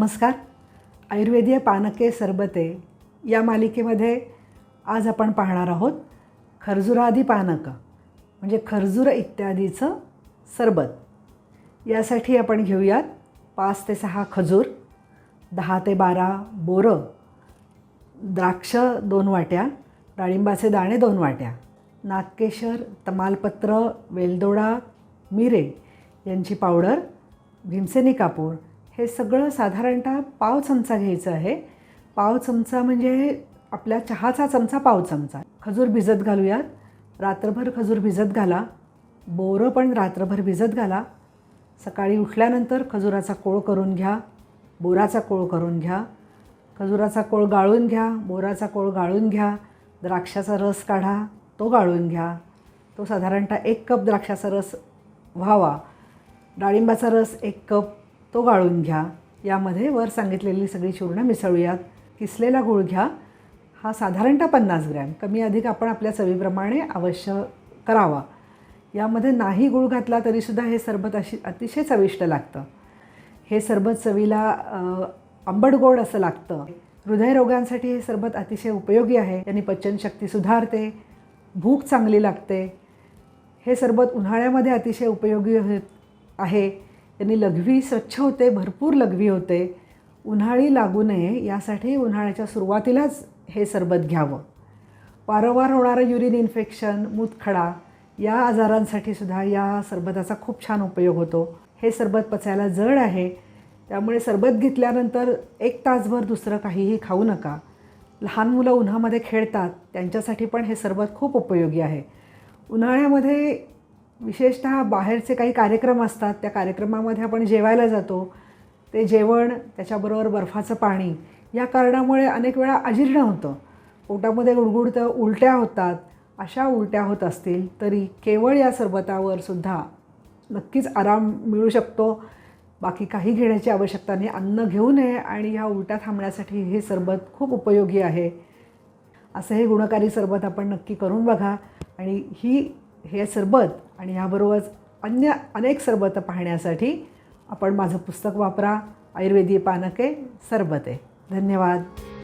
नमस्कार. आयुर्वेदीय पानके सरबते या मालिकेमध्ये आज आपण पाहणार आहोत खर्जुरादी पानकं म्हणजे खर्जूर इत्यादीचं सरबत. यासाठी आपण घेऊयात 5 ते 6 खजूर, 10 ते 12 बोरं, द्राक्ष 2 वाट्या, डाळिंबाचे दाणे 2 वाट्या, नागकेशर, तमालपत्र, वेलदोडा, मिरे यांची पावडर, भीमसेनी कापूर, हे सगळं साधारणतः पाव चमचा घ्यायचं आहे. पाव चमचा म्हणजे आपल्या चहाचा चमचा पाव चमचा. खजूर भिजत घालूयात. रात्रभर खजूर भिजत घाला. बोरं पण रात्रभर भिजत घाला. सकाळी उठल्यानंतर खजुराचा कोळ करून घ्या, बोराचा कोळ करून घ्या. खजुराचा कोळ गाळून घ्या, बोराचा कोळ गाळून घ्या. द्राक्षाचा रस काढा, तो गाळून घ्या. तो साधारणतः 1 कप द्राक्षाचा रस व्हावा. डाळिंबाचा रस 1 कप, तो गाळून घ्या. यामध्ये वर सांगितलेली सगळी चूर्ण मिसळूयात. किसलेला गूळ घ्या. हा साधारणतः 50 ग्रॅम, कमी अधिक आपण आपल्या चवीप्रमाणे अवश्य करावा. यामध्ये नाही गूळ घातला तरीसुद्धा हे सरबत अतिशय चविष्ट लागतं. हे सरबत चवीला आंबट गोड असं लागतं. हृदयरोगांसाठी हे सरबत अतिशय उपयोगी आहे. यांनी पचनशक्ती सुधारते, भूक चांगली लागते. हे सरबत उन्हाळ्यामध्ये अतिशय उपयोगी आहे. यांनी लघवी स्वच्छ होते, भरपूर लघवी होते. उन्हाळी लागू नये यासाठी उन्हाळ्याच्या सुरुवातीलाच हे सरबत घ्यावं. वारंवार होणारं युरिन इन्फेक्शन, मूतखडा या आजारांसाठी सुद्धा या सरबताचा खूप छान उपयोग होतो. हे सरबत पचायला जड आहे, त्यामुळे सरबत घेतल्यानंतर 1 तासभर दुसरं काहीही खाऊ नका. लहान मुलं उन्हामध्ये खेळतात, त्यांच्यासाठी पण हे सरबत खूप उपयोगी आहे. उन्हाळ्यामध्ये विशेषतः बाहेरचे काही कार्यक्रम असतात, त्या कार्यक्रमामध्ये आपण जेवायला जातो. ते जेवण, त्याच्याबरोबर बर्फाचं पाणी या कारणामुळे अनेक वेळा अजीर्ण होतं, पोटामध्ये गुडगुडतं, उलट्या होतात. अशा उलट्या होत असतील तरी केवळ या सरबतावर सुद्धा नक्कीच आराम मिळू शकतो. बाकी काही घेण्याची आवश्यकता नाही. अन्न घेऊ नये आणि ह्या उलट्या थांबण्यासाठी हे सरबत खूप उपयोगी आहे. असं हे गुणकारी सरबत आपण नक्की करून बघा. आणि हे सरबत आणि ह्याबरोबरच अन्य अनेक सरबतं पाहण्यासाठी आपण माझं पुस्तक वापरा, आयुर्वेदीय पानके सरबते. धन्यवाद.